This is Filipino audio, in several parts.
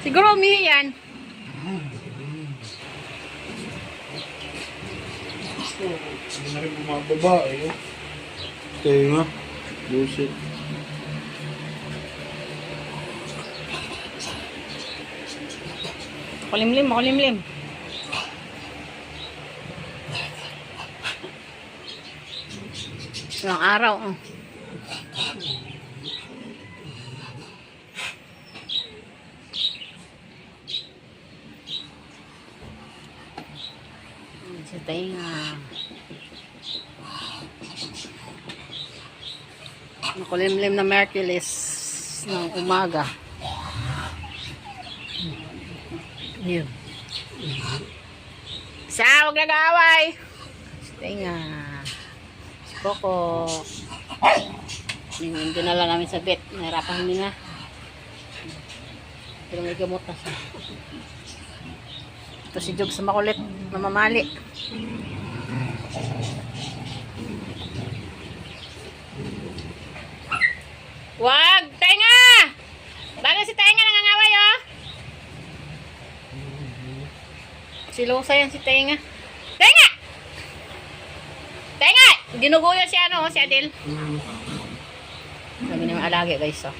Siguro umihi yan. Hindi na rin bumababa eh. Tenga. Bullshit. Makulimlim, makulimlim. Ilang araw. Sa tenga. Makulimlim na Mercules ng umaga. Yun. Huwag nag-aaway. Tenga. Si Coco. Yung dinala namin sa vet. Nahirapan hindi na. Pero may gamot na siya. Ito si Jog sa makulit. Namamali. Wag! Tenga! Bago si Tenga nangangaway oh. Silusa yan si Tenga. Tenga! Tenga! Ginuguyo si ano, si Adel. Sabi naman alagi guys oh.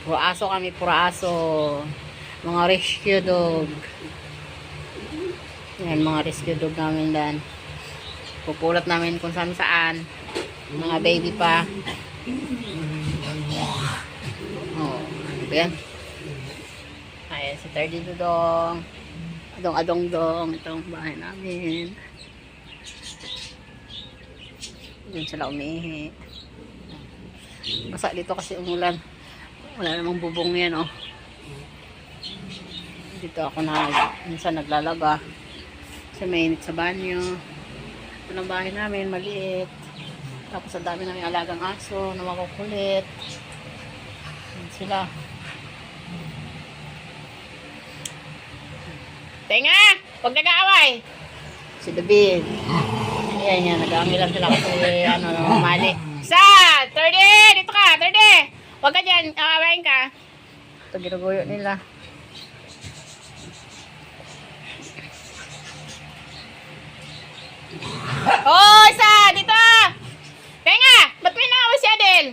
Puro aso kami, puro aso. Mga rescue dog. Yan, mga rescue dog namin dan. Pupulot namin kung saan saan. Mga baby pa. Oh, yan. Ayan, si Tardy Dudong. Adong-adong-dong. Itong bahay namin. Doon sila umihi. Basa dito kasi umulan. Wala namang bubong yan, oh. Dito ako minsan naglalaga. Kasi mainit sa banyo. Ito ng bahay namin, maliit. Tapos ang dami namin alagang aso na makukulit. Yan sila. Tenga! Huwag nag-aaway! Si David. Ayan yan, nag-aaway lang sila kasi mali. Isa! 30! Dito ka! 30! Huwag ka dyan, aawain ka. Ito ginuguyo nila. Oh, isa! Dito! Tenga! Ba't may nakawin si Adel?